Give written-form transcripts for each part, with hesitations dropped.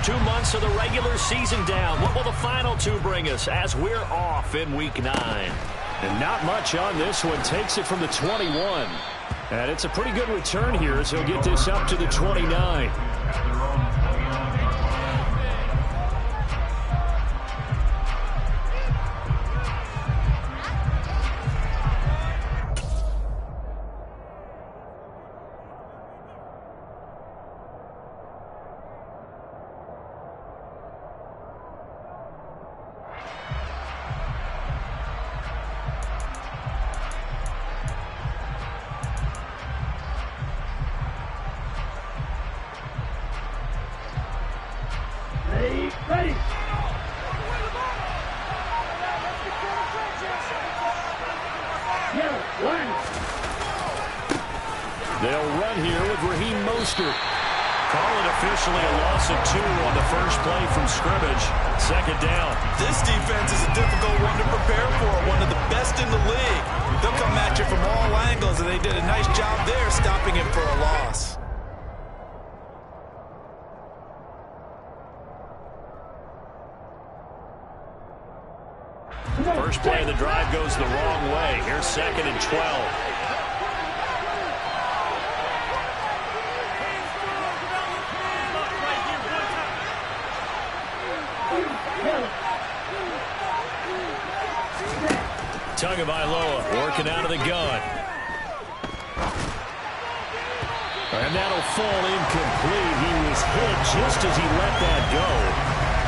2 months of the regular season down. What will the final 2 bring us as we're off in Week 9? And not much on this one. Takes it from the 21. And it's a pretty good return here as he'll get this up to the 29. They'll run here with Call it officially a loss of 2 on the first play from scrimmage. Second down. This defense is a difficult one to prepare for, one of the best in the league. They'll come at you from all angles, and they did a nice job there stopping him for a loss. First play of the drive goes the wrong way. Here's 2nd and 12. Tagovailoa working out of the gun. And that'll fall incomplete. He was hit just as he let that go.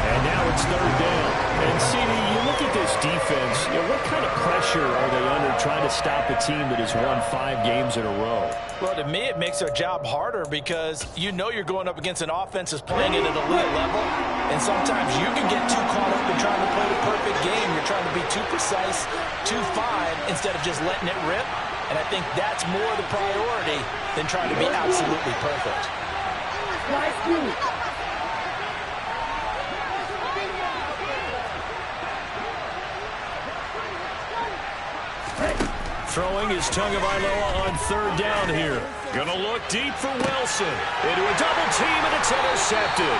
And now it's 3rd down. And, CD, you look at this defense, what kind of pressure are they under trying to stop a team that has won 5 games in a row? Well, to me, it makes their job harder because you know you're going up against an offense that's playing at an elite level. And sometimes you can get too caught up in trying to play the perfect game. You're trying to be too precise, too fine, instead of just letting it rip. And I think that's more the priority than trying to be absolutely perfect. Throwing is Tagovailoa on 3rd down here. Gonna look deep for Wilson. Into a double team, and it's intercepted.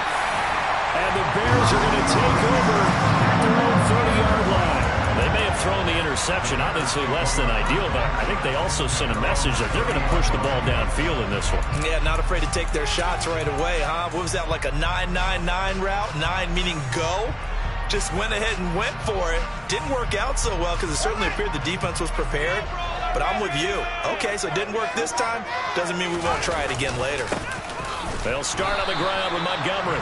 And the Bears are going to take over at their own 30-yard line. They may have thrown the interception, obviously less than ideal, but I think they also sent a message that they're going to push the ball downfield in this one. Yeah, not afraid to take their shots right away, huh? What was that, like a 9-9-9 route? 9 meaning go? Just went ahead and went for it. Didn't work out so well because it certainly appeared the defense was prepared. But I'm with you. Okay, so it didn't work this time. Doesn't mean we won't try it again later. They'll start on the ground with Montgomery.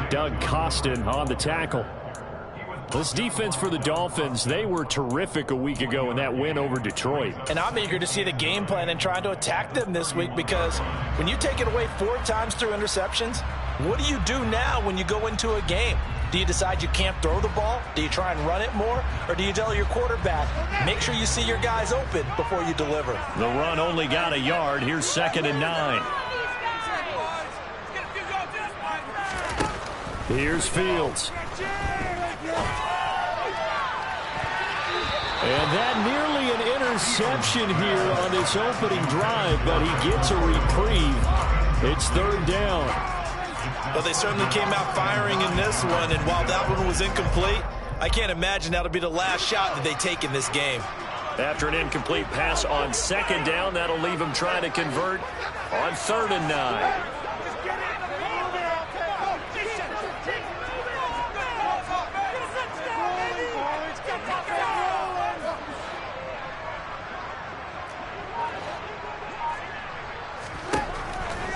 Doug Costin on the tackle. This defense for the Dolphins, they were terrific a week ago in that win over Detroit. And I'm eager to see the game plan and trying to attack them this week because when you take it away 4 times through interceptions, what do you do now when you go into a game? Do you decide you can't throw the ball? Do you try and run it more? Or do you tell your quarterback, make sure you see your guys open before you deliver? The run only got a yard. Here's 2nd and 9. Here's Fields. And that nearly an interception here on this opening drive, but he gets a reprieve. It's 3rd down. Well, they certainly came out firing in this one, and while that one was incomplete, I can't imagine that'll be the last shot that they take in this game. After an incomplete pass on 2nd down, that'll leave them trying to convert on 3rd and 9.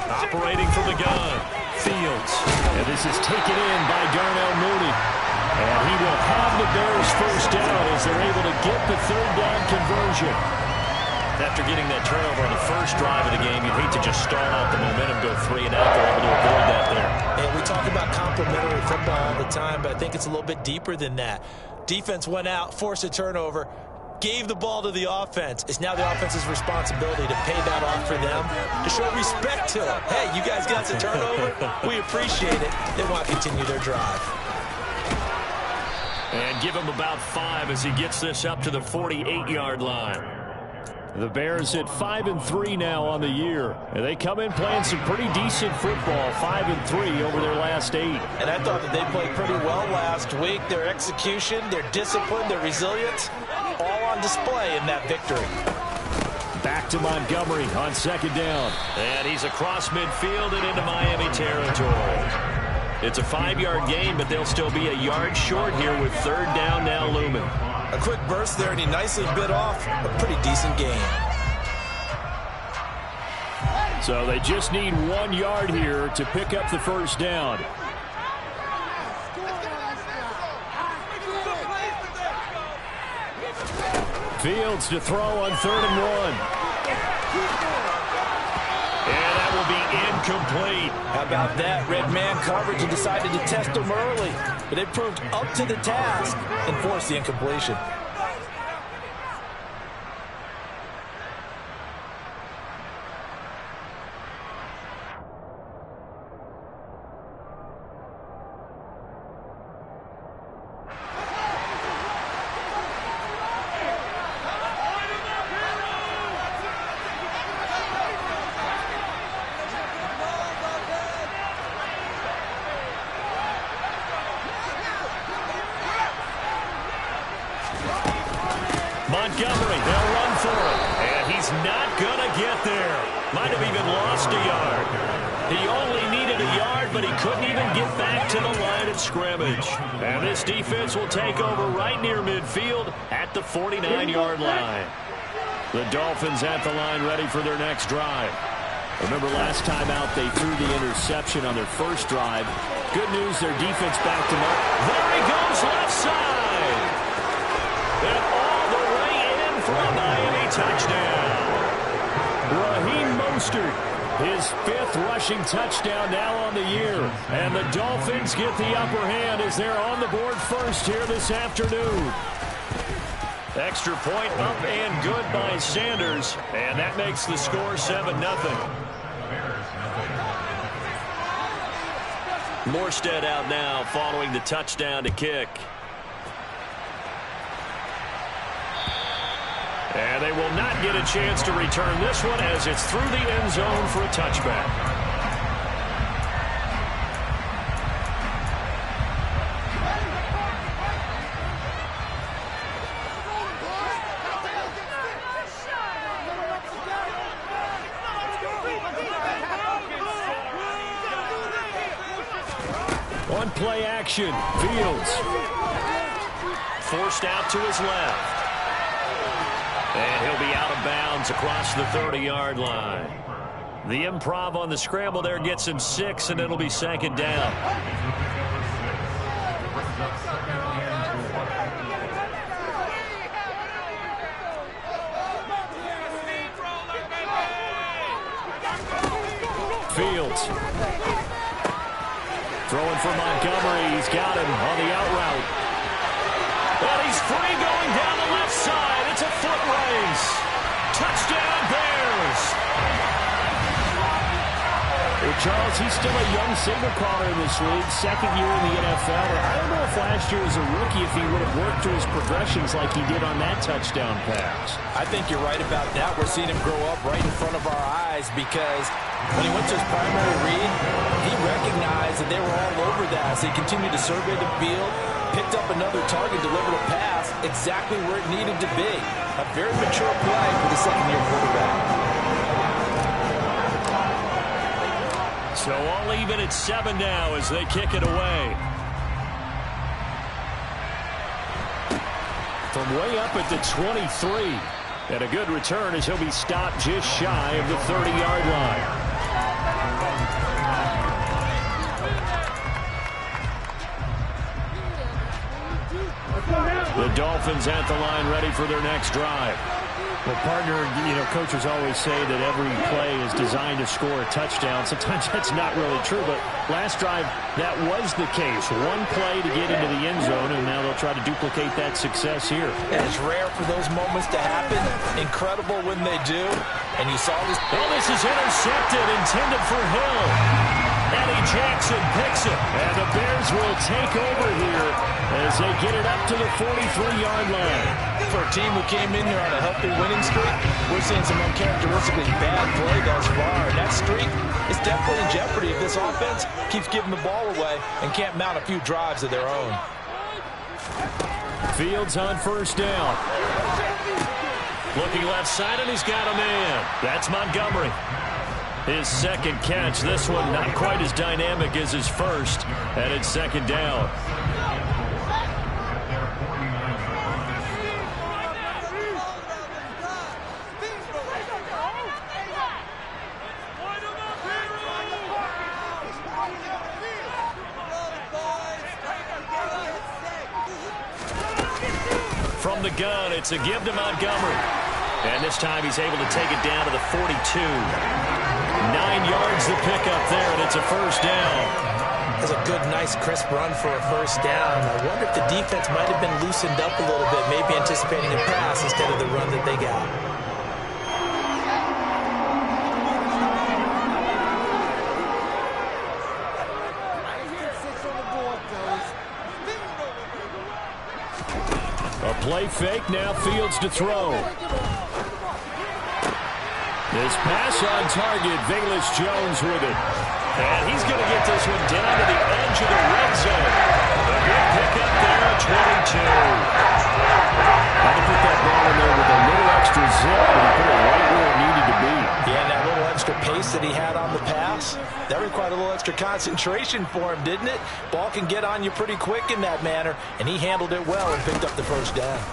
Operating from the gun, Fields. And this is taken in by Darnell Mooney. And he will have the Bears first down as they're able to get the 3rd down conversion. After getting that turnover on the first drive of the game, you'd hate to just stall out the momentum, go 3 and out. They're able to avoid that there. And we talk about complementary football all the time, but I think it's a little bit deeper than that. Defense went out, forced a turnover, gave the ball to the offense. It's now the offense's responsibility to pay that off for them, to show respect to them. Hey, you guys got the turnover. We appreciate it. They want to continue their drive. And give him about 5 as he gets this up to the 48-yard line. The Bears at 5-3 now on the year. And they come in playing some pretty decent football, 5-3 over their last 8. And I thought that they played pretty well last week. Their execution, their discipline, their resilience, all on display in that victory. Back to Montgomery on 2nd down. And he's across midfield and into Miami territory. It's a 5-yard gain, but they'll still be a yard short here with 3rd down now looming. A quick burst there, and he nicely bit off a pretty decent gain. So they just need 1 yard here to pick up the 1st down. Fields to throw on 3rd and 1. And that will be incomplete. How about that? Red man coverage and decided to test him early. But they proved up to the task and forced the incompletion. Montgomery, they'll run for it. And he's not going to get there. Might have even lost a yard. He only needed a yard, but he couldn't even get back to the line of scrimmage. And this defense will take over right near midfield at the 49-yard line. The Dolphins at the line ready for their next drive. Remember last time out they threw the interception on their first drive. Good news, their defense backed him up. There he goes left side. And all the way in for a Miami touchdown. Raheem Mostert, his 5th rushing touchdown now on the year. And the Dolphins get the upper hand as they're on the board first here this afternoon. Extra point up and good by Sanders. And that makes the score 7-0. Morstead out now following the touchdown to kick. And they will not get a chance to return this one as it's through the end zone for a touchback. On play action, Fields. Forced out to his left. And he'll be out of bounds across the 30-yard line. The improv on the scramble there gets him 6, and it'll be 2nd down. Fields. Throwing for Montgomery. He's got him on the out route. And he's free going down the left side. It's a foot race. Touchdown, Bears. Well, Charles, he's still a young signal caller in this league, 2nd year in the NFL. I don't know if last year as a rookie if he would have worked through his progressions like he did on that touchdown pass. I think you're right about that. We're seeing him grow up right in front of our eyes because when he went to his primary read, he recognized that they were all over that. So he continued to survey the field, picked up another target, delivered a pass exactly where it needed to be. A very mature play for the 2nd-year quarterback. So all even at 7 now as they kick it away. From way up at the 23. And a good return as he'll be stopped just shy of the 30-yard line. The Dolphins at the line ready for their next drive. Well, partner, coaches always say that every play is designed to score a touchdown. Sometimes that's not really true, but last drive, that was the case. One play to get into the end zone, and now they'll try to duplicate that success here. And it's rare for those moments to happen. Incredible when they do. And you saw this. Oh, this is intercepted, intended for Hill. Eddie Jackson picks it. And the Bears will take over here as they get it up to the 43-yard line. For For a team who came in here on a healthy winning streak, we're seeing some uncharacteristically bad play thus far. And that streak is definitely in jeopardy if this offense keeps giving the ball away and can't mount a few drives of their own. Fields on first down. Looking left side, and he's got a man. That's Montgomery. His second catch. This one not quite as dynamic as his first, and it's second down. From the gun, it's a give to Montgomery. And this time he's able to take it down to the 42. 9 yards to pick up there, and it's a first down. That's a good, nice, crisp run for a first down. I wonder if the defense might have been loosened up a little bit, maybe anticipating a pass instead of the run that they got. A play fake, now Fields to throw. This pass on target, Velus Jones with it. And he's going to get this one down to the edge of the red zone. A good pickup there, 22. Had to put that ball in there with a little extra zip, but he put it right where it needed to be. Yeah, and that little extra pace that he had on the pass, that required a little extra concentration for him, didn't it? Ball can get on you pretty quick in that manner, and he handled it well and picked up the first down.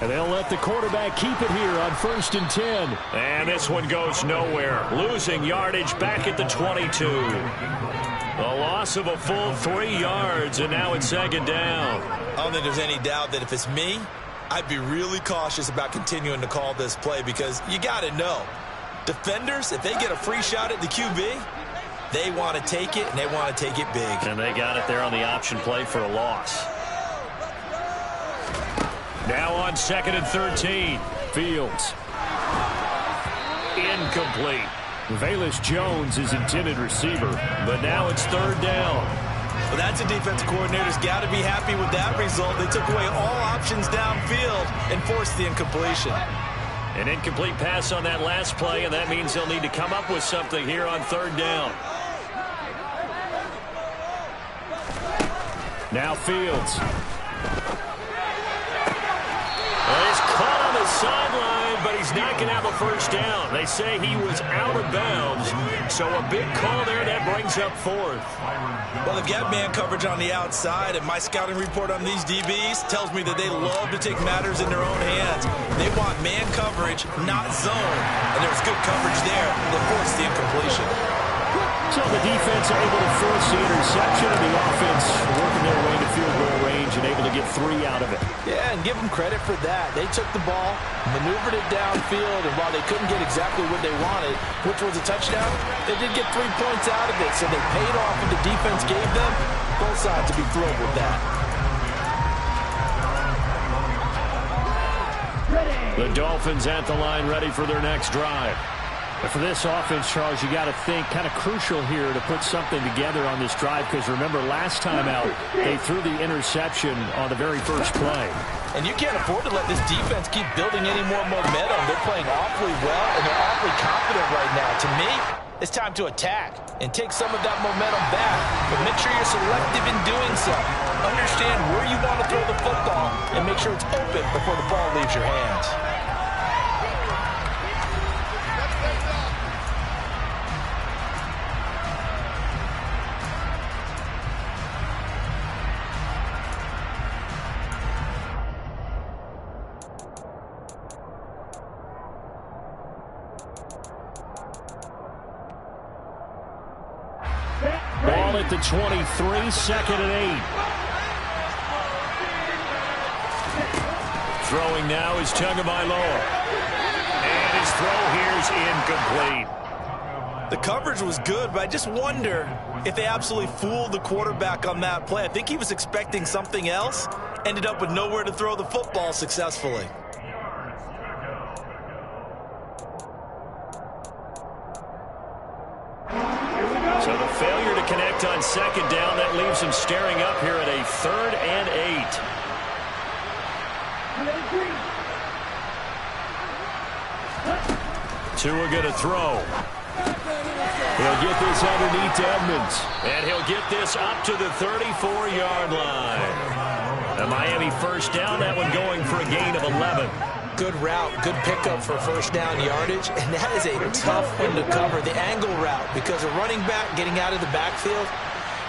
And they'll let the quarterback keep it here on 1st and 10. And this one goes nowhere. Losing yardage back at the 22. A loss of a full 3 yards, and now it's second down. I don't think there's any doubt that if it's me, I'd be really cautious about continuing to call this play because you got to know, defenders, if they get a free shot at the QB, they want to take it, and they want to take it big. And they got it there on the option play for a loss. Now on 2nd and 13. Fields. Incomplete. Velus Jones is intended receiver, but now it's 3rd down. Well, that's a defense coordinator's got to be happy with that result. They took away all options downfield and forced the incompletion. An incomplete pass on that last play, and that means they'll need to come up with something here on 3rd down. Now Fields. He's caught on the sideline, but he's not going to have a first down. They say he was out of bounds, so a big call there that brings up 4th. Well, they've got man coverage on the outside, and my scouting report on these DBs tells me that they love to take matters in their own hands. They want man coverage, not zone, and there's good coverage there that forced the incompletion. So the defense able to force the interception, and the offense working their way to field goal range and able to get 3 out of it. Yeah, and give them credit for that. They took the ball, maneuvered it downfield, and while they couldn't get exactly what they wanted, which was a touchdown, they did get 3 points out of it, so they paid off what the defense gave them. Both sides to be thrilled with that. The Dolphins at the line ready for their next drive. But for this offense, Charles, you got to think kind of crucial here to put something together on this drive because remember last time out they threw the interception on the very first play. And you can't afford to let this defense keep building any more momentum. They're playing awfully well and they're awfully confident right now. To me, it's time to attack and take some of that momentum back. But make sure you're selective in doing so. Understand where you want to throw the football and make sure it's open before the ball leaves your hands. Ball at the 23, 2nd and 8. Throwing now is Tagovailoa. And his throw here is incomplete. The coverage was good, but I just wonder if they absolutely fooled the quarterback on that play. I think he was expecting something else, ended up with nowhere to throw the football successfully. So the failure to connect on 2nd down, that leaves him staring up here at a 3rd and 8. Tua going to throw. He'll get this underneath to Edmonds. And he'll get this up to the 34-yard line. A Miami first down, that one going for a gain of 11. Good route, good pickup for first down yardage, and that is a tough one to cover, the angle route, because a running back getting out of the backfield,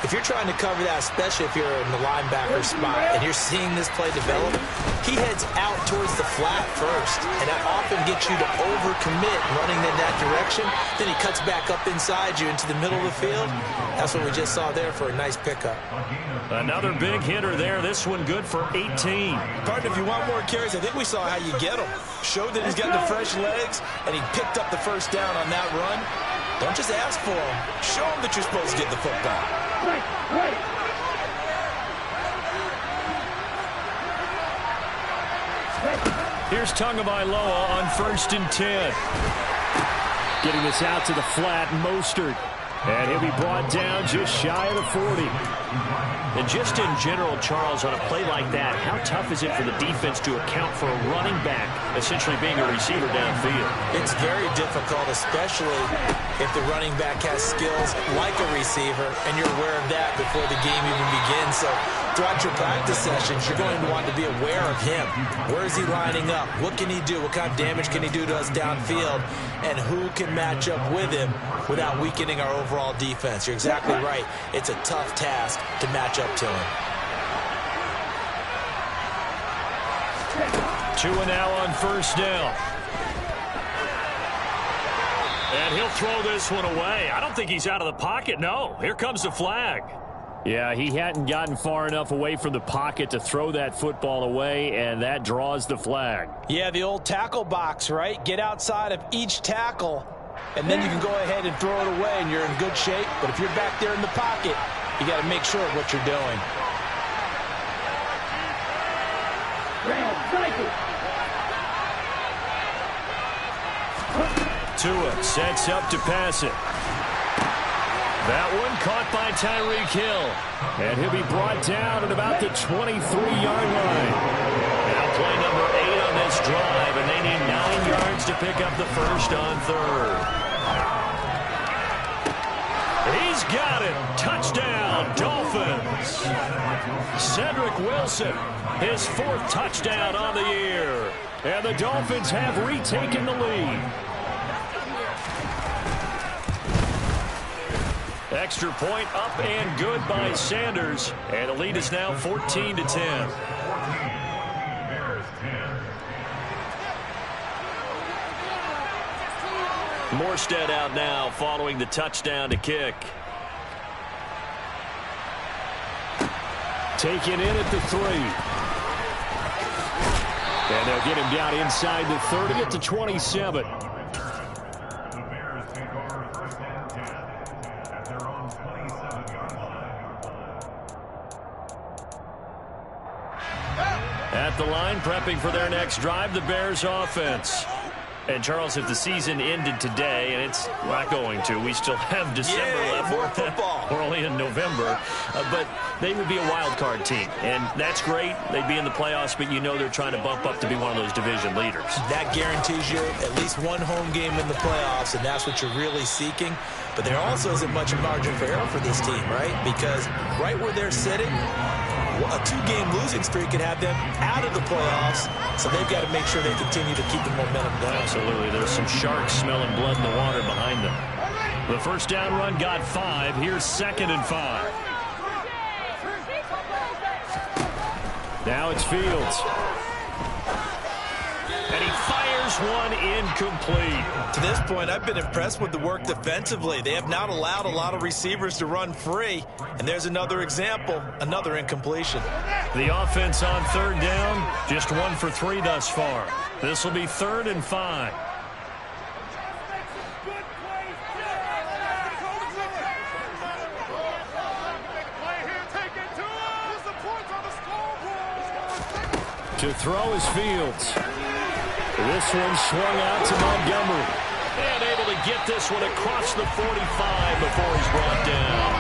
if you're trying to cover that, especially if you're in the linebacker spot and you're seeing this play develop, he heads out towards the flat first, and that often gets you to overcommit running in that direction. Then he cuts back up inside you into the middle of the field. That's what we just saw there for a nice pickup. Another big hitter there. This one good for 18. Partner, if you want more carries, I think we saw how you get him. Showed that he's got the fresh legs, and he picked up the first down on that run. Don't just ask for him. Show him that you're supposed to get the football. Here's Tagovailoa on 1st and 10. Getting this out to the flat, Mostert. And he'll be brought down just shy of the 40. And just in general, Charles, on a play like that, how tough is it for the defense to account for a running back essentially being a receiver downfield? It's very difficult, especially if the running back has skills like a receiver, and you're aware of that before the game even begins. So throughout your practice sessions, you're going to want to be aware of him. Where is he lining up? What can he do? What kind of damage can he do to us downfield? And who can match up with him without weakening our overall defense? You're exactly right. It's a tough task to match up to him. Tua now on 1st down. And he'll throw this one away. I don't think he's out of the pocket. No, here comes the flag. Yeah, he hadn't gotten far enough away from the pocket to throw that football away, and that draws the flag. Yeah, the old tackle box, right? Get outside of each tackle, and then you can go ahead and throw it away, and you're in good shape. But if you're back there in the pocket, you got to make sure of what you're doing. Tua sets up to pass it. That one caught by Tyreek Hill. And he'll be brought down at about the 23-yard line. Now play number 8 on this drive, and they need 9 yards to pick up the first on 3rd. He's got it. Touchdown, Dolphins. Cedric Wilson, his 4th touchdown on the year. And the Dolphins have retaken the lead. Extra point up and good by Sanders. And the lead is now 14-10. Morstead out now following the touchdown to kick. Taken in at the 3. And they'll get him down inside the 30 at the 27. At the line, prepping for their next drive, the Bears offense. And, Charles, if the season ended today, and it's not going to, we still have December left. More football. We're only in November. But they would be a wild card team. And that's great. They'd be in the playoffs, but you know they're trying to bump up to be one of those division leaders. That guarantees you at least one home game in the playoffs, and that's what you're really seeking. But there also isn't much margin for error for this team, right? Because right where they're sitting, a 2-game losing streak could have them out of the playoffs, so they've got to make sure they continue to keep the momentum going. Absolutely. There's some sharks smelling blood in the water behind them. The first down run got 5. Here's 2nd and 5. Now it's Fields. And he fires one incomplete. To this point, I've been impressed with the work defensively. They have not allowed a lot of receivers to run free. And there's another example, another incompletion. The offense on 3rd down, just 1 for 3 thus far. This will be 3rd and 5. To throw is Fields. This one swung out to Montgomery. And able to get this one across the 45 before he's brought down.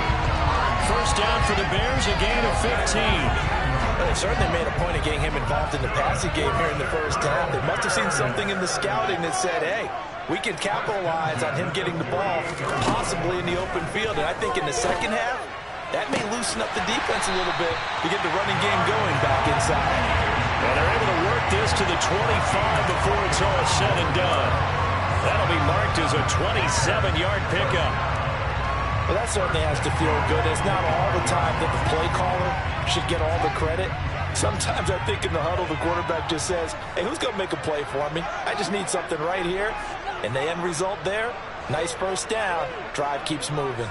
First down for the Bears, a gain of 15. Well, they certainly made a point of getting him involved in the passing game here in the first half. They must have seen something in the scouting that said, hey, we can capitalize on him getting the ball, possibly in the open field. And I think in the second half, that may loosen up the defense a little bit to get the running game going back inside. And they're able to work this to the 25 before it's all said and done. That'll be marked as a 27-yard pickup. Well, that certainly has to feel good. It's not all the time that the play caller should get all the credit. Sometimes I think in the huddle, the quarterback just says, hey, who's going to make a play for me? I just need something right here. And the end result there, nice first down. Drive keeps moving.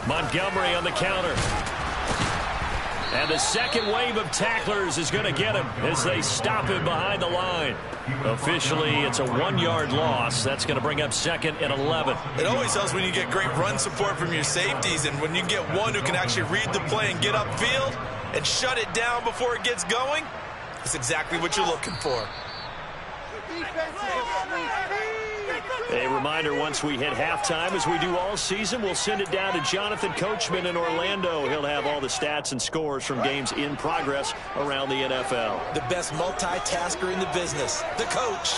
Montgomery on the counter. And the second wave of tacklers is going to get him as they stop him behind the line. Officially, it's a 1-yard loss. That's going to bring up 2nd and 11. It always helps when you get great run support from your safeties, and when you get one who can actually read the play and get upfield and shut it down before it gets going, that's exactly what you're looking for. A reminder, once we hit halftime, as we do all season, we'll send it down to Jonathan Coachman in Orlando. He'll have all the stats and scores from games in progress around the NFL. The best multitasker in the business, the coach.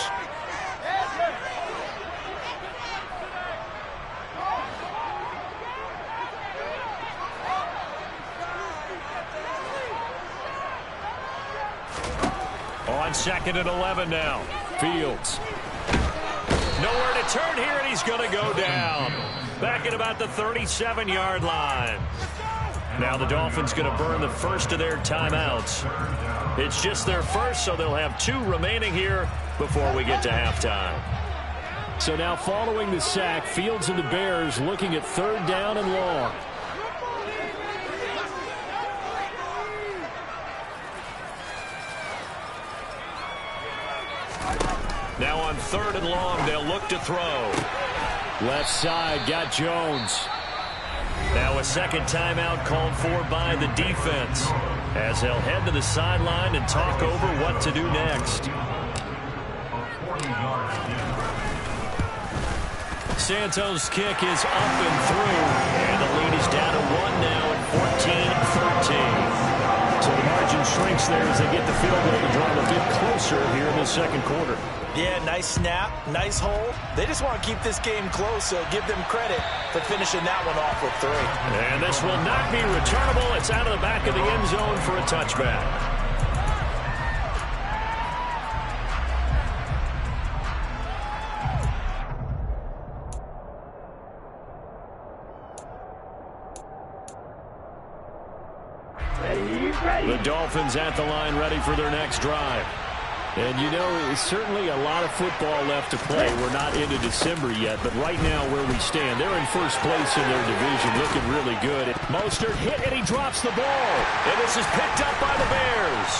On 2nd and 11 now. Fields. Nowhere to turn here, and he's going to go down. Back at about the 37-yard line. Now the Dolphins going to burn the first of their timeouts. It's just their first, so they'll have 2 remaining here before we get to halftime. So now following the sack, Fields and the Bears looking at 3rd down and long. Now on 3rd and long, they'll look to throw. Left side, got Jones. Now a second timeout called for by the defense, as they'll head to the sideline and talk over what to do next. Santos' kick is up and through, and the lead is down to 1 now at 14-13. So the margin shrinks there as they get the field goal to draw them a bit closer here in the second quarter. Yeah, nice snap, nice hole. They just want to keep this game close, so give them credit for finishing that one off with 3. And this will not be returnable. It's out of the back of the end zone for a touchback. The Dolphins at the line, ready for their next drive. And you know, it's certainly a lot of football left to play. We're not into December yet, but right now where we stand, they're in first place in their division, looking really good. Mostert hit, and he drops the ball. And this is picked up by the Bears.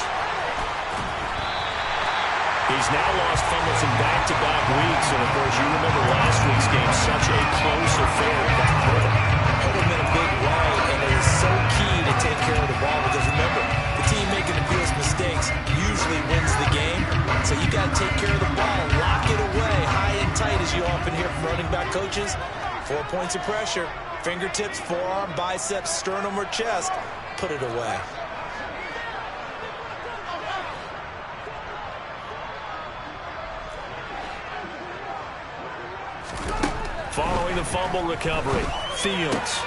He's now lost fumbles in back-to-back weeks, and of course, you remember last week's game, such a close affair. That hurt him. Put him in a big way, and it is so key to take care of the ball, because remember, the team making the fewest mistakes usually wins the game. So you got to take care of the ball, lock it away, high and tight, as you often hear from running back coaches. 4 points of pressure, fingertips, forearm, biceps, sternum, or chest. Put it away. Following the fumble recovery, Fields.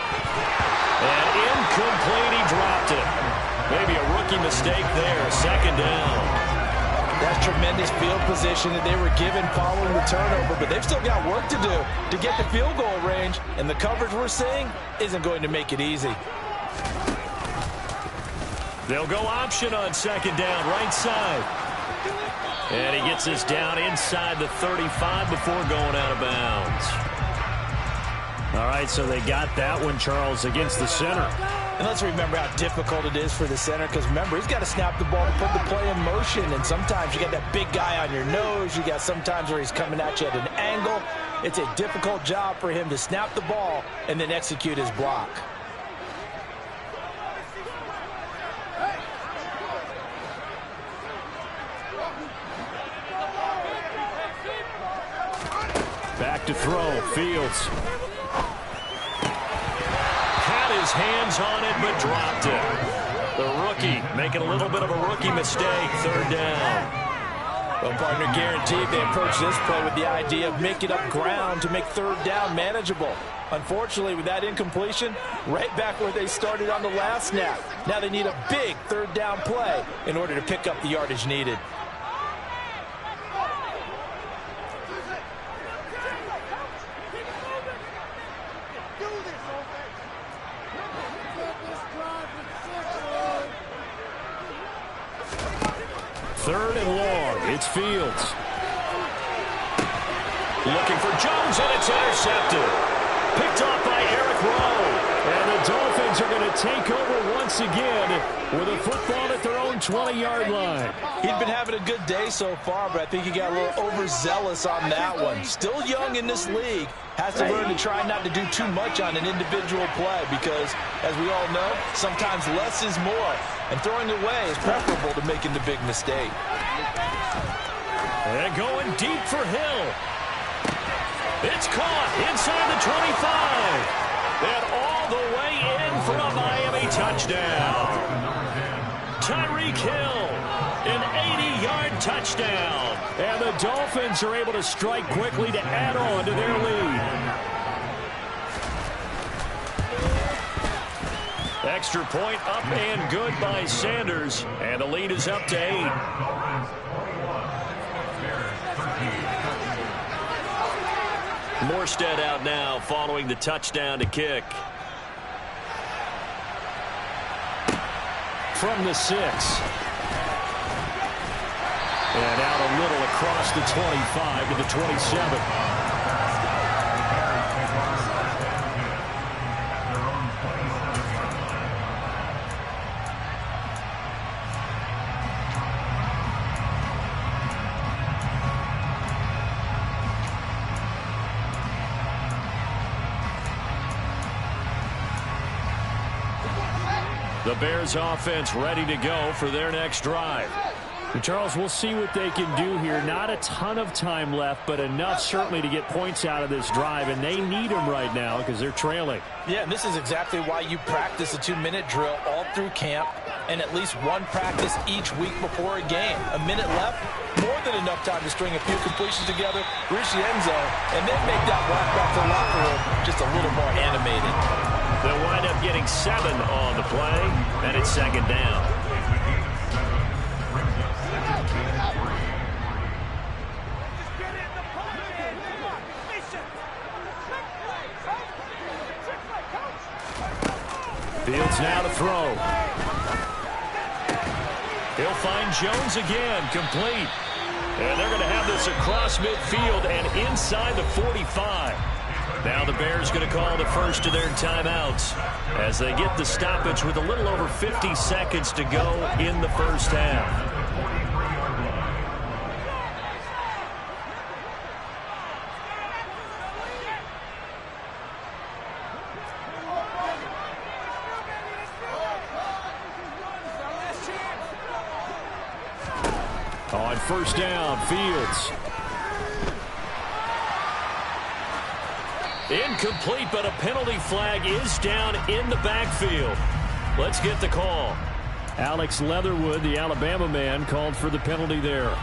And incomplete, he dropped it. Maybe a rookie mistake there, 2nd down. That's tremendous field position that they were given following the turnover, but they've still got work to do to get the field goal range, and the coverage we're seeing isn't going to make it easy. They'll go option on 2nd down, right side. And he gets this down inside the 35 before going out of bounds. All right, so they got that one, Charles, against the center. And let's remember how difficult it is for the center, because remember, he's got to snap the ball to put the play in motion, and sometimes you got that big guy on your nose. You got sometimes where he's coming at you at an angle. It's a difficult job for him to snap the ball and then execute his block. Back to throw, Fields. hands on it, but dropped it. The rookie making a little bit of a rookie mistake. Third down. Well, partner, guaranteed they approach this play with the idea of making up ground to make third down manageable. Unfortunately, with that incompletion, right back where they started on the last snap. Now they need a big third down play in order to pick up the yardage needed. Third and long. It's Fields. Looking for Jones, and it's intercepted. Picked off by Eric Rowe. And the Dolphins are going to take over once again with a football at their own 20-yard line. He'd been having a good day so far, but I think he got a little overzealous on that one. Still young in this league. Has to learn to try not to do too much on an individual play because, as we all know, sometimes less is more. And throwing away is preferable to making the big mistake. And going deep for Hill. It's caught inside the 25. And all the way in for a Miami touchdown. Tyreek Hill, an 80-yard touchdown. And the Dolphins are able to strike quickly to add on to their lead. Extra point up and good by Sanders. And the lead is up to 8. Morstead out now following the touchdown to kick. From the 6. And out a little across the 25 to the 27. The Bears offense ready to go for their next drive. And Charles, we'll see what they can do here. Not a ton of time left, but enough certainly to get points out of this drive, and they need them right now because they're trailing. Yeah, and this is exactly why you practice a 2-minute drill all through camp and at least one practice each week before a game. A minute left, more than enough time to string a few completions together, reach the end zone, and then make that walk back to the locker room just a little more animated. They'll wind up getting 7 on the play, and it's second down. Fields now to throw. He'll find Jones again, complete. And they're going to have this across midfield and inside the 45. Now the Bears going to call the first of their timeouts as they get the stoppage with a little over 50 seconds to go in the first half. On first down, Fields. Incomplete, but a penalty flag is down in the backfield. Let's get the call. Alex Leatherwood, the Alabama man, called for the penalty there.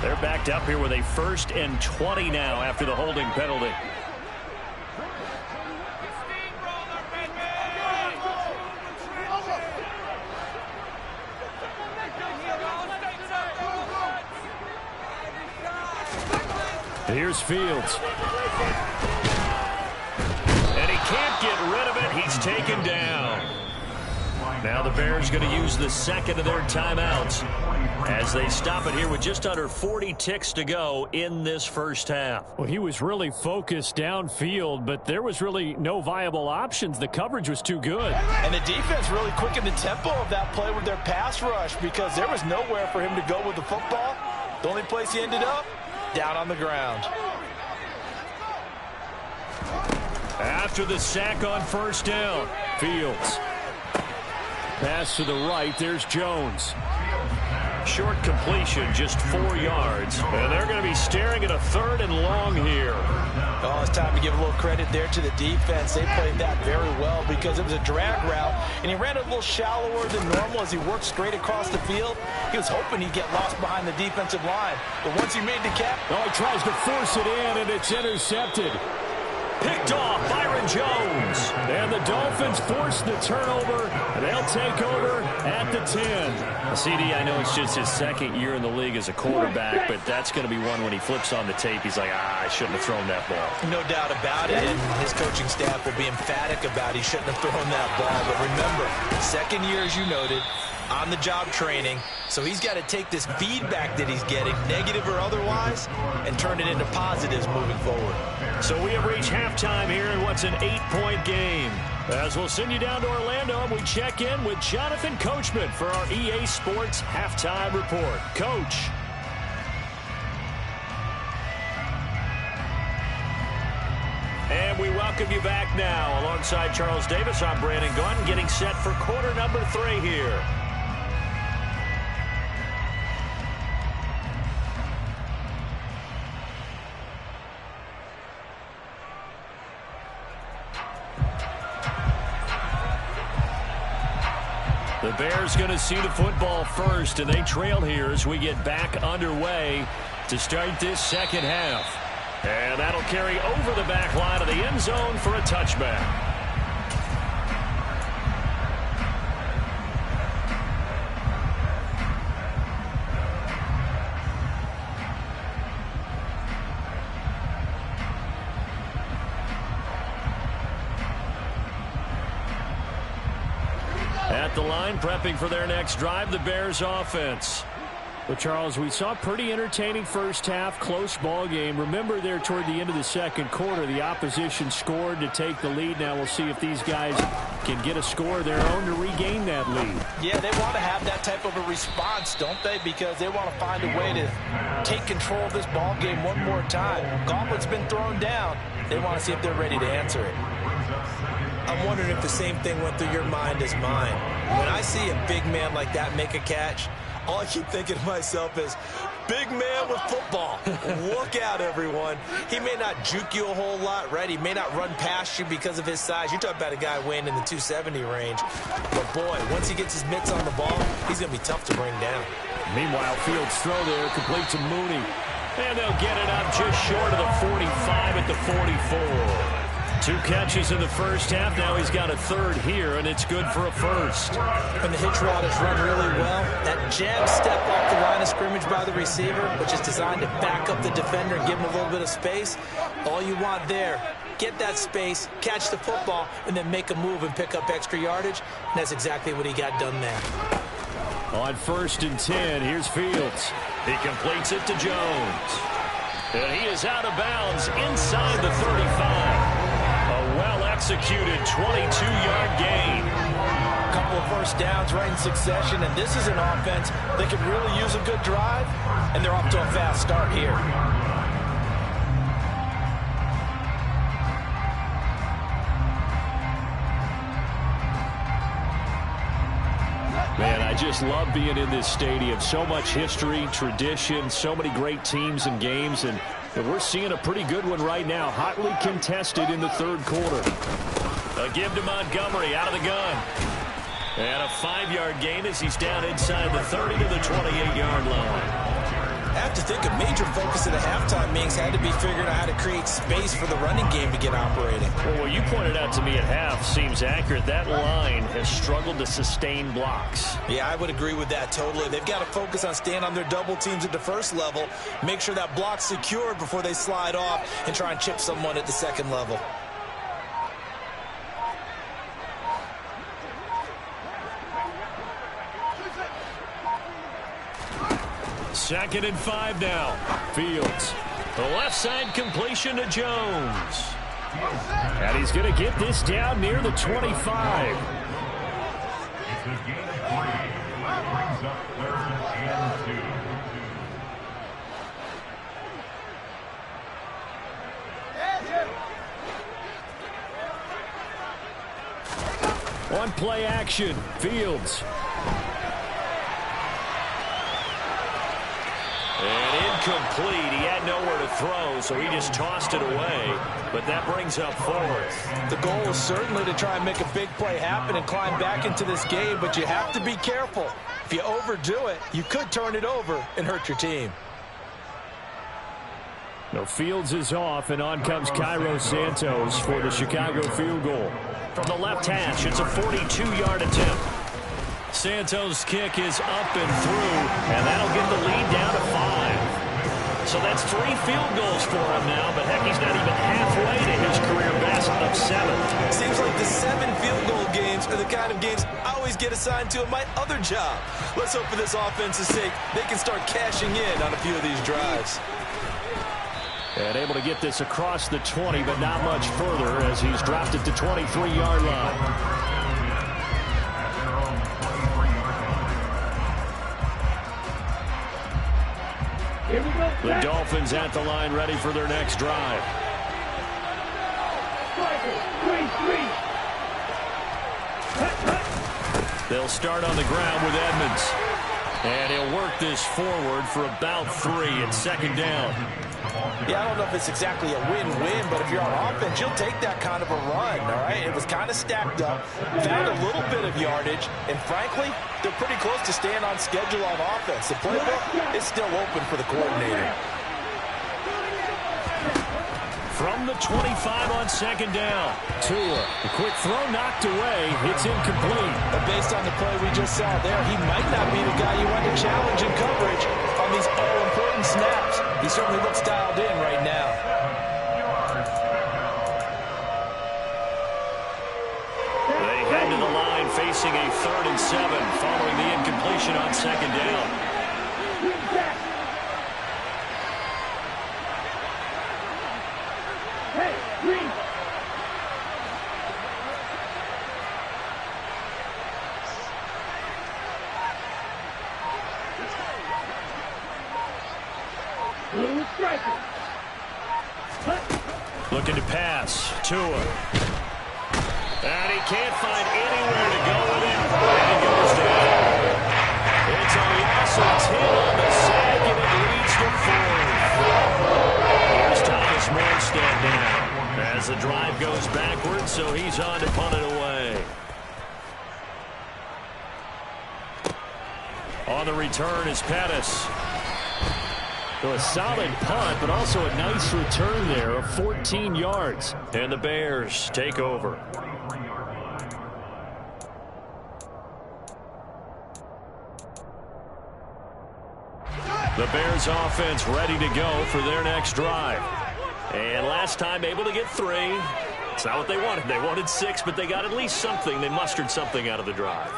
They're backed up here with a 1st and 20 now after the holding penalty. Here's Fields. And he can't get rid of it. He's taken down. Now the Bears going to use the second of their timeouts as they stop it here with just under 40 ticks to go in this first half. Well, he was really focused downfield, but there was really no viable options. The coverage was too good. And the defense really quickened the tempo of that play with their pass rush because there was nowhere for him to go with the football. The only place he ended up, down on the ground. After the sack on first down, Fields. Pass to the right, there's Jones. Short completion, just 4 yards. And they're going to be staring at a 3rd and long here. Oh, it's time to give a little credit there to the defense. They played that very well because it was a drag route, and he ran it a little shallower than normal as he worked straight across the field. He was hoping he'd get lost behind the defensive line. But once he made the catch... Oh, he tries to force it in, and it's intercepted. Picked off Byron Jones. And the Dolphins force the turnover, and they'll take over at the 10. CD, I know it's just his 2nd year in the league as a quarterback, but that's going to be one when he flips on the tape, he's like, I shouldn't have thrown that ball. No doubt about it, and his coaching staff will be emphatic about he shouldn't have thrown that ball. But remember, 2nd year, as you noted, on-the-job training, so he's got to take this feedback that he's getting, negative or otherwise, and turn it into positives moving forward. So we have reached halftime here in what's an 8-point game. As we'll send you down to Orlando, and we check in with Jonathan Coachman for our EA Sports Halftime Report. Coach. And we welcome you back now. Alongside Charles Davis, I'm Brandon Gunn, getting set for quarter number 3 here. The Bears going to see the football first, and they trail here as we get back underway to start this 2nd half. And that'll carry over the back line of the end zone for a touchback. At the line, prepping for their next drive, the Bears offense. Well, Charles, we saw a pretty entertaining first half, close ball game. Remember there toward the end of the 2nd quarter, the opposition scored to take the lead. Now we'll see if these guys can get a score of their own to regain that lead. Yeah, they want to have that type of a response, don't they? Because they want to find a way to take control of this ball game one more time. Gauntlet's been thrown down. They want to see if they're ready to answer it. I'm wondering if the same thing went through your mind as mine. When I see a big man like that make a catch, all I keep thinking to myself is, big man with football. Look out, everyone. He may not juke you a whole lot, right? He may not run past you because of his size. You're talking about a guy weighing in the 270 range. But, boy, once he gets his mitts on the ball, he's going to be tough to bring down. Meanwhile, Fields' throw there complete to Mooney. And they'll get it up just short of the 45 at the 44. 2 catches in the first half. Now he's got a 3rd here, and it's good for a 1st. And the hitch route is run really well. That jab step off the line of scrimmage by the receiver, which is designed to back up the defender and give him a little bit of space. All you want there, get that space, catch the football, and then make a move and pick up extra yardage. And that's exactly what he got done there. On 1st and 10, here's Fields. He completes it to Jones. And he is out of bounds inside the 35. A well-executed 22-yard gain. A couple of first downs right in succession, and this is an offense that could really use a good drive, and they're off to a fast start here. Man, I just love being in this stadium. So much history, tradition, so many great teams and games, and we're seeing a pretty good one right now, hotly contested in the 3rd quarter. A give to Montgomery out of the gun. And a 5-yard gain as he's down inside the 30 to the 28-yard line. I have to think a major focus of the halftime meetings had to be figuring out how to create space for the running game to get operating. Well, what you pointed out to me at half seems accurate. That line has struggled to sustain blocks. Yeah, I would agree with that totally. They've got to focus on staying on their double teams at the 1st level, make sure that block's secured before they slide off and try and chip someone at the 2nd level. Second and 5 now. Fields. The left side completion to Jones. And he's going to get this down near the 25. On play action, Fields. incomplete. He had nowhere to throw, so he just tossed it away. But that brings up fourth. The goal is certainly to try and make a big play happen and climb back into this game, but you have to be careful. If you overdo it, you could turn it over and hurt your team. No, Fields is off, and on comes Cairo Santos for the Chicago field goal. From the left hash, it's a 42-yard attempt. Santos' kick is up and through, and that'll get the lead down to 5. So that's 3 field goals for him now, but heck, he's not even halfway to his career best of 7. Seems like the 7 field goal games are the kind of games I always get assigned to in my other job. Let's hope for this offense's sake they can start cashing in on a few of these drives. And able to get this across the 20, but not much further as he's dropped it to 23-yard line. The Dolphins at the line ready for their next drive. They'll start on the ground with Edmonds. And he'll work this forward for about 3. It's second down. Yeah, I don't know if it's exactly a win-win, but if you're on offense, you'll take that kind of a run, all right? It was kind of stacked up, found a little bit of yardage, and frankly, they're pretty close to staying on schedule on offense. The playbook is still open for the coordinator. From the 25 on second down. Tua, a quick throw knocked away. It's incomplete. But based on the play we just saw there, he might not be the guy you want to challenge in coverage on these all-important snaps. He certainly looks dialed in right now. They head to the line facing a 3rd and 7 following the incompletion on second down. Looking to pass. Tua. And he can't find anywhere to go with it. And he goes down. It's a loss of 10 on the sack, and it leads to 4. Here's Thomas Morstead now as the drive goes backwards, so he's on to punt it away. On the return is Pettis. So a solid punt, but also a nice return there of 14 yards. And the Bears take over. The Bears offense ready to go for their next drive. And last time able to get 3. It's not what they wanted. They wanted 6, but they got at least something. They mustered something out of the drive.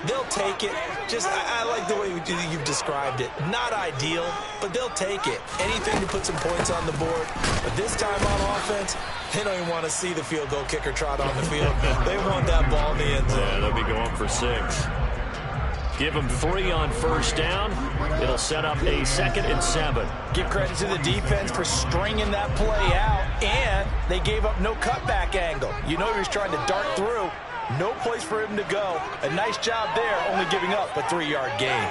They'll take it. I like the way you've described it. Not ideal, but they'll take it. Anything to put some points on the board. But this time on offense, they don't even want to see the field goal kicker trot on the field. They want that ball in the end zone. Yeah, they'll be going for 6. Give them 3 on first down. It'll set up a 2nd and 7. Give credit to the defense for stringing that play out, and they gave up no cutback angle. You know he was trying to dart through. No place for him to go. A nice job there, only giving up a 3-yard gain.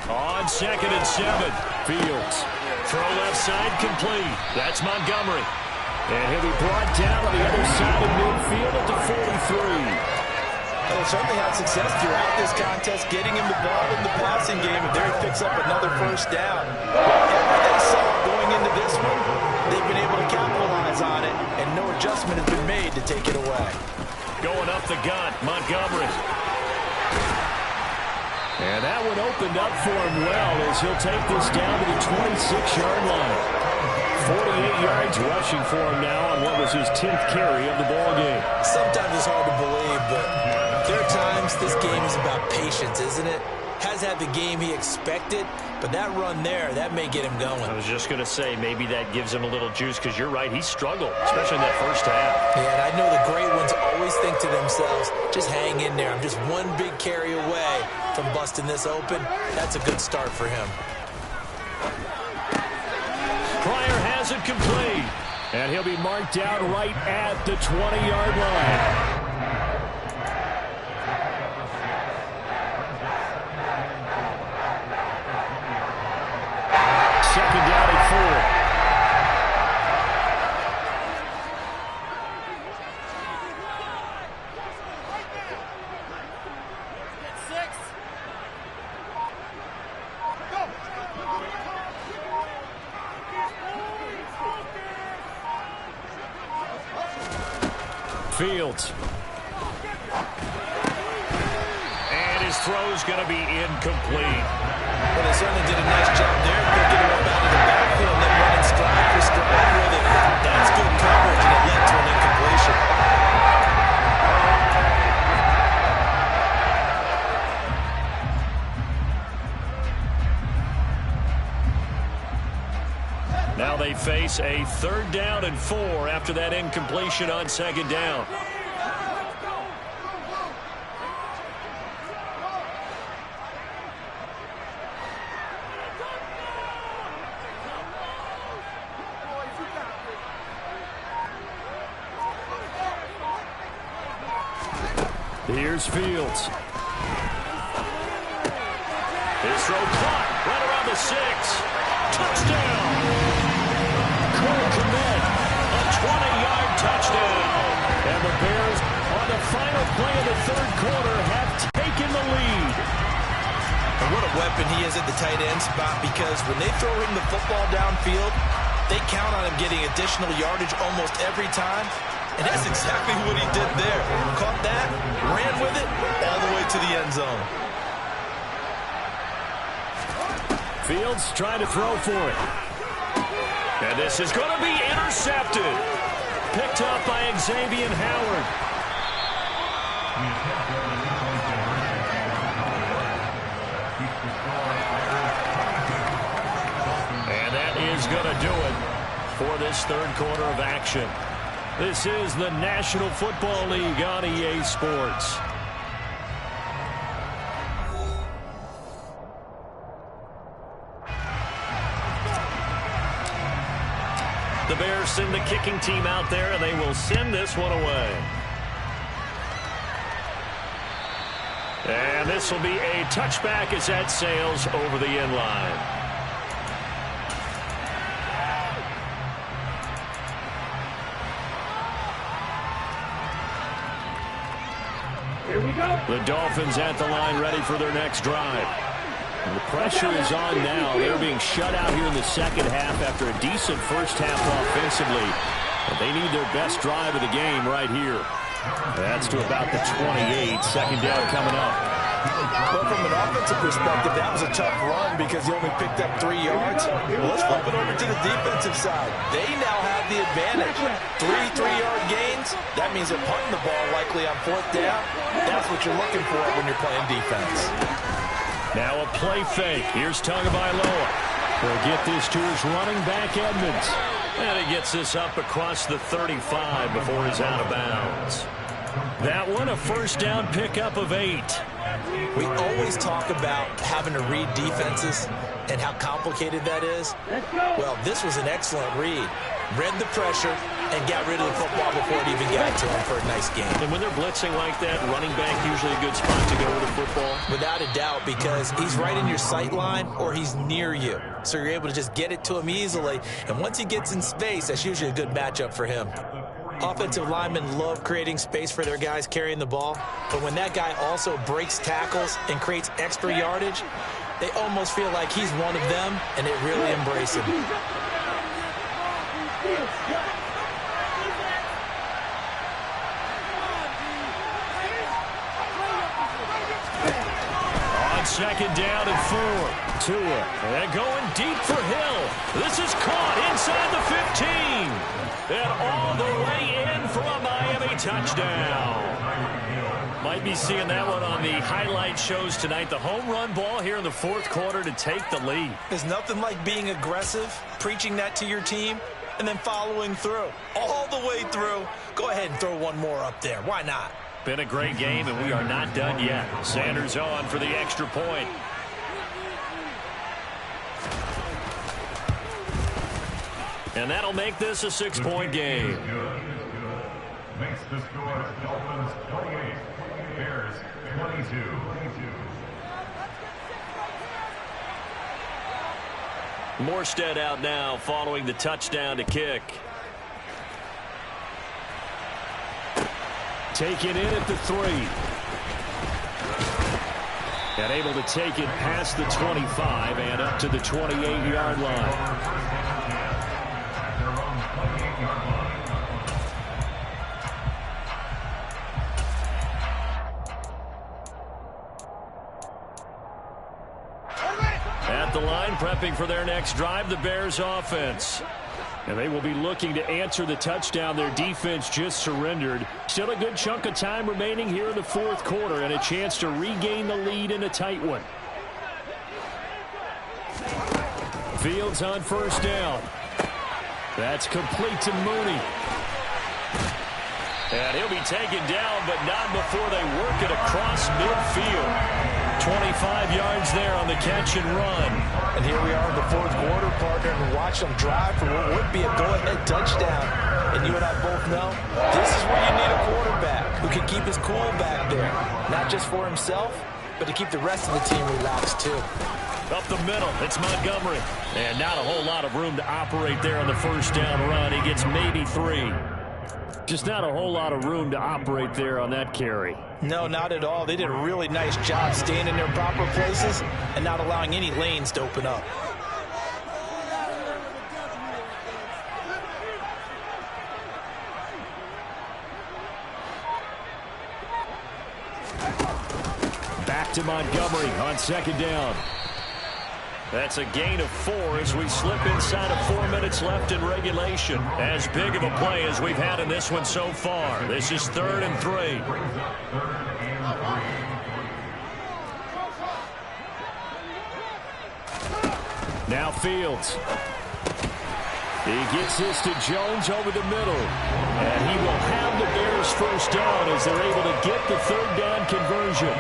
On 2nd and 7, Fields. Throw left side complete. That's Montgomery. And he'll be brought down on the other side of midfield at the 43. Well, certainly had success throughout this contest, getting him the ball in the passing game, and there he picks up another first down. Whatever they saw going into this one, they've been able to capitalize on it, and no adjustment has been made to take it away. Going up the gut, Montgomery. And that one opened up for him well as he'll take this down to the 26-yard line. 48 yards rushing for him now on what was his 10th carry of the ball game. Sometimes it's hard to believe, but there are times this game is about patience, isn't it? Has had the game he expected, but that run there, that may get him going. I was just going to say, maybe that gives him a little juice, because you're right, he struggled, especially in that first half. Yeah, and I know the great ones always think to themselves, just hang in there. I'm just one big carry away from busting this open. That's a good start for him. Pryor has it complete, and he'll be marked down right at the 20-yard line. Fields. And his throw's going to be incomplete. Well, they certainly did a nice job there, picking him up out of the backfield and then running stride for stride with it. That's good coverage, and it led to an incompletion. Now they face a 3rd down and 4 after that incompletion on 2nd down. Here's Fields. His throw caught right around the 6. Touchdown! Cole Kmet, a 20-yard touchdown. And the Bears, on the final play of the 3rd quarter, have taken the lead. And what a weapon he is at the tight end spot, because when they throw him the football downfield, they count on him getting additional yardage almost every time. And that's exactly what he did there. Caught that, ran with it, all the way to the end zone. Fields trying to throw for it. And this is going to be intercepted. Picked up by Xavier Howard. And that is going to do it for this 3rd quarter of action. This is the National Football League on EA Sports. The Bears send the kicking team out there, and they will send this one away. And this will be a touchback as that sails over the end line. Here we go. The Dolphins at the line, ready for their next drive. And the pressure is on now. They're being shut out here in the 2nd half after a decent first half offensively. But they need their best drive of the game right here. That's to about the 28. 2nd down coming up. But from an offensive perspective, that was a tough run because he only picked up 3 yards. Well, let's flip it over to the defensive side. They now have the advantage. 3 3-yard gains. That means they're punting the ball likely on 4th down. That's what you're looking for when you're playing defense. Now a play fake. Here's Tagovailoa. He'll get this to his running back, Edmonds. And he gets this up across the 35 before he's out of bounds. That one, a 1st down pickup of 8. We always talk about having to read defenses and how complicated that is. Well, this was an excellent read. Read the pressure and got rid of the football before it even got to him for a nice game. And when they're blitzing like that, running back usually a good spot to go with the football? Without a doubt, because he's right in your sight line or he's near you. So you're able to just get it to him easily. And once he gets in space, that's usually a good matchup for him. Offensive linemen love creating space for their guys carrying the ball. But when that guy also breaks tackles and creates extra yardage, they almost feel like he's one of them, and they really embrace him. On 2nd down and 4. Tua, and going deep for Hill. This is caught inside the 15. And all the way in for a Miami touchdown. Might be seeing that one on the highlight shows tonight. The home run ball here in the 4th quarter to take the lead. There's nothing like being aggressive, preaching that to your team, and then following through. All the way through. Go ahead and throw one more up there. Why not? Been a great game, and we are not done yet. Sanders on for the extra point. And that'll make this a 6-point game. Makes the score Dolphins 28, Bears 22. Morstead out now following the touchdown to kick. Taken in at the 3. And able to take it past the 25 and up to the 28-yard line. line prepping for their next drive, the Bears offense. And they will be looking to answer the touchdown their defense just surrendered. Still a good chunk of time remaining here in the fourth quarter and a chance to regain the lead in a tight one. Fields on first down. That's complete to Mooney. And he'll be taken down, but not before they work it across midfield. 25 yards there on the catch and run. And here we are in the fourth quarter, partner, and watch them drive for what would be a go-ahead touchdown. And you and I both know this is where you need a quarterback who can keep his cool back there. Not just for himself, but to keep the rest of the team relaxed too. Up the middle, it's Montgomery. And not a whole lot of room to operate there on the first down run. He gets maybe 3. Just not a whole lot of room to operate there on that carry. No, not at all. They did a really nice job staying in their proper places and not allowing any lanes to open up. Back to Montgomery on second down. That's a gain of 4 as we slip inside of 4 minutes left in regulation. As big of a play as we've had in this one so far. This is 3rd and 3. Now Fields. He gets this to Jones over the middle. And he will have the Bears first down as they're able to get the 3rd down conversion.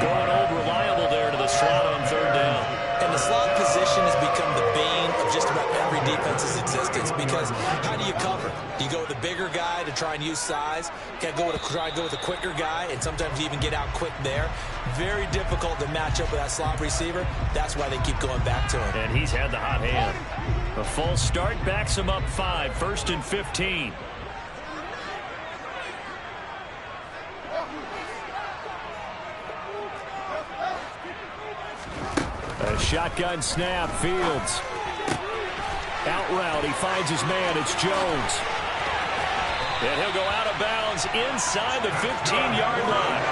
Going old reliable there to the slot on 3rd down. And the slot position has become the bane of just about every defense's existence because how do you cover? Do you go with a bigger guy to try and use size? Can I try and go with a quicker guy and sometimes even get out quick there? Very difficult to match up with that slot receiver. That's why they keep going back to him. And he's had the hot hand. A false start backs him up 5, 1st and 15. A shotgun snap, Fields. Out route, he finds his man, it's Jones. And he'll go out of bounds inside the 15-yard line.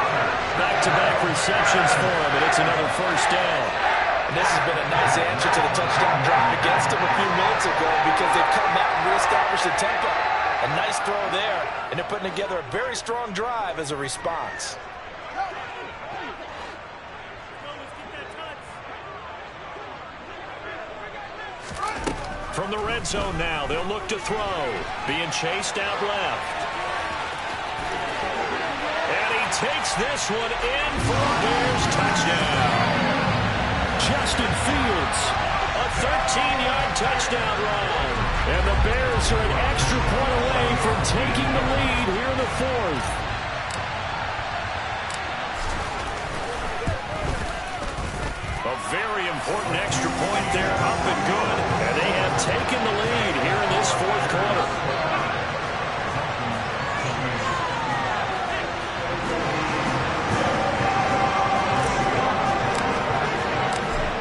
Back-to-back receptions for him, and it's another first down. And this has been a nice answer to the touchdown drive against him a few minutes ago because they've come out and reestablished the tempo. A nice throw there, and they're putting together a very strong drive as a response. From the red zone now, they'll look to throw. Being chased out left. And he takes this one in for a Bears touchdown. Justin Fields, a 13-yard touchdown run. And the Bears are an extra point away from taking the lead here in the 4th. A very important extra point there, up and good. And they have taken the lead here in this 4th quarter.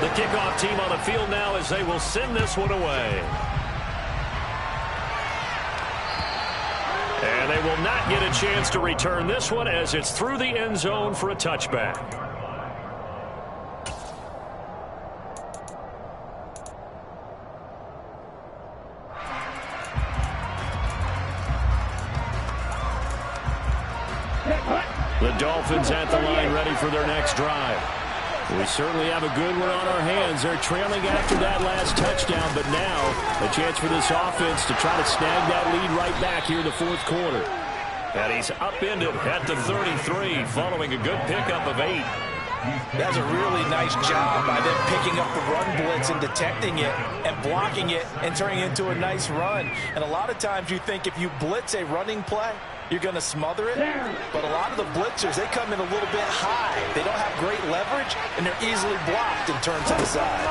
The kickoff team on the field now as they will send this one away. And they will not get a chance to return this one as it's through the end zone for a touchback. The Dolphins at the line ready for their next drive. We certainly have a good one on our hands. They're trailing after that last touchdown, but now a chance for this offense to try to snag that lead right back here in the 4th quarter. And he's upended at the 33 following a good pickup of 8. That's a really nice job by them picking up the run blitz and detecting it and blocking it and turning it into a nice run. And a lot of times you think if you blitz a running play, you're going to smother it. But a lot of the blitzers, they come in a little bit high. They don't have great leverage, and they're easily blocked and turned to the side.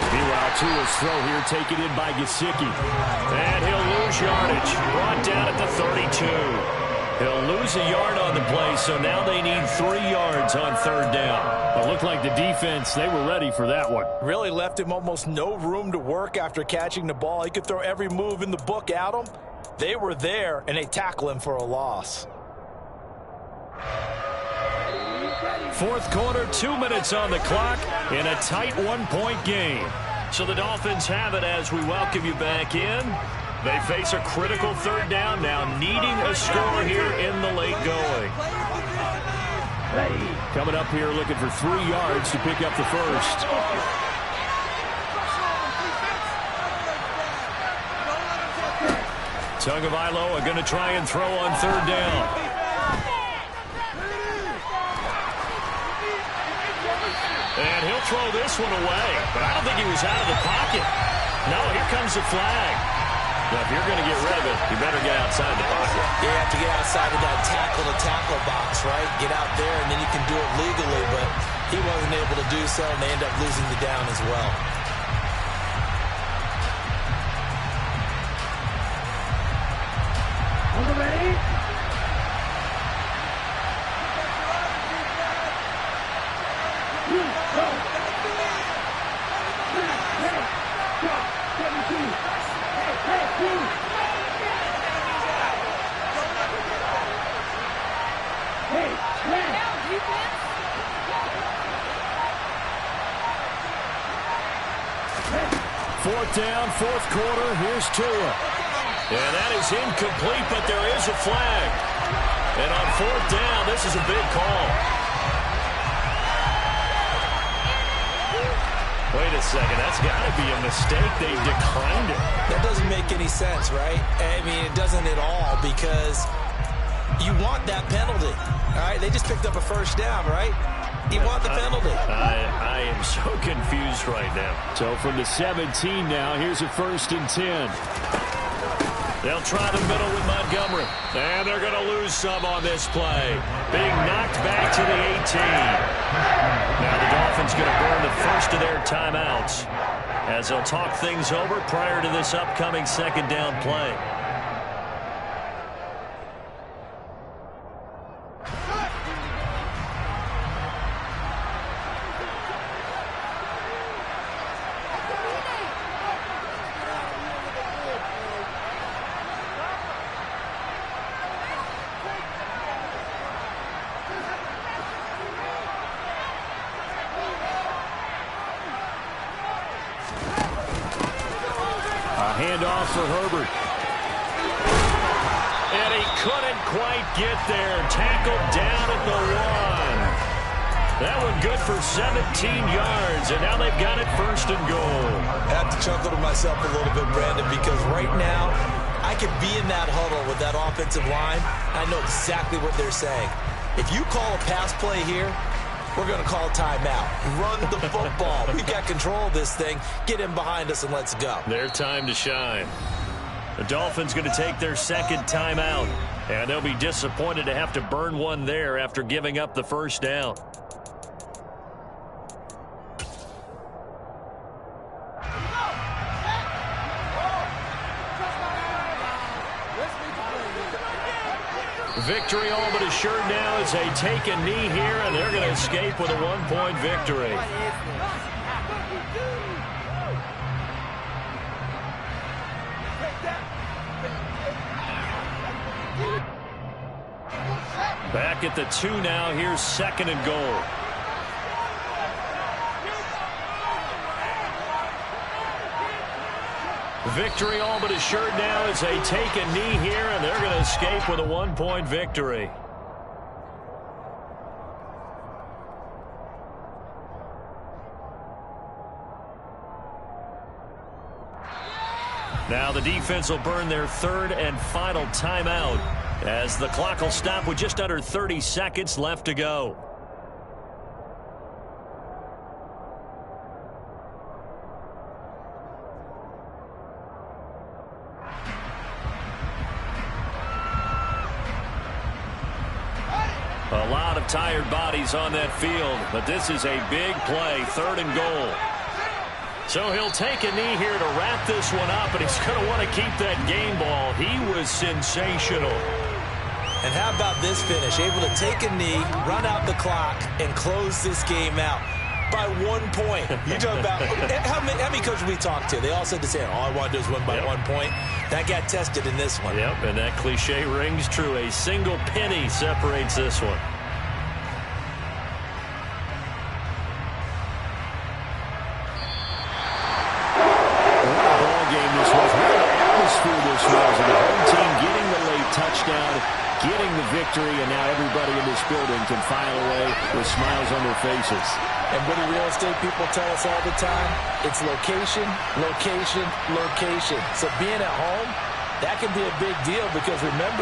Meanwhile, Tua's throw here taken in by Gesicki. And he'll lose yardage. Brought down at the 32. He'll lose a yard on the play, so now they need 3 yards on 3rd down. It looked like the defense, they were ready for that one. Really left him almost no room to work after catching the ball. He could throw every move in the book at him. They were there, and they tackle him for a loss. fourth quarter, 2 minutes on the clock in a tight one-point game. So the Dolphins have it as we welcome you back in. They face a critical third down now, needing a score here in the late going. Coming up here looking for 3 yards to pick up the first. Tagovailoa going to try and throw on third down. And he'll throw this one away. But I don't think he was out of the pocket. No, here comes the flag. Now, if you're going to get rid of it, you better get outside the pocket. You have to get outside of that tackle-to-tackle box, right? Get out there, and then you can do it legally. But he wasn't able to do so, and they end up losing the down as well. Ready? Fourth down, fourth quarter. Here's Tua. And that is incomplete, but there is a flag. And on fourth down, this is a big call. Wait a second. That's got to be a mistake. They declined it. That doesn't make any sense, right? I mean, it doesn't at all because you want that penalty. All right, they just picked up a first down, right? You want the penalty. I am so confused right now. So from the 17 now, here's a 1st and 10. They'll try the middle with Montgomery. And they're going to lose some on this play. Being knocked back to the 18. Now the Dolphins going to burn the first of their timeouts as they'll talk things over prior to this upcoming second down play. Handoff for Herbert. And he couldn't quite get there. Tackled down at the 1. That one good for 17 yards. And now they've got it 1st and goal. I have to chuckle to myself a little bit, Brandon, because right now I could be in that huddle with that offensive line. I know exactly what they're saying. If you call a pass play here, we're going to call timeout. Run the football. We've got control of this thing. Get him behind us and let's go. Their time to shine. The Dolphins going to take their second timeout. And they'll be disappointed to have to burn one there after giving up the first down. Victory all but assured now as they take a knee here, and they're going to escape with a 1-point victory. Back at the 2 now. Here's 2nd and goal. Victory all but assured now as they take a knee here, and they're going to escape with a 1-point victory. Now the defense will burn their 3rd and final timeout as the clock will stop with just under 30 seconds left to go. A lot of tired bodies on that field, but this is a big play, 3rd and goal. So he'll take a knee here to wrap this one up, and he's going to want to keep that game ball. He was sensational. And how about this finish? Able to take a knee, run out the clock, and close this game out by 1 point. You talk about how many coaches we talked to? They all said the same. All I want to do is win by 1 point. That got tested in this one. Yep, and that cliche rings true. A single penny separates this one. getting the victory, and now everybody in this building can file away with smiles on their faces. And what do real estate people tell us all the time? It's location, location, location. So being at home, that can be a big deal because remember,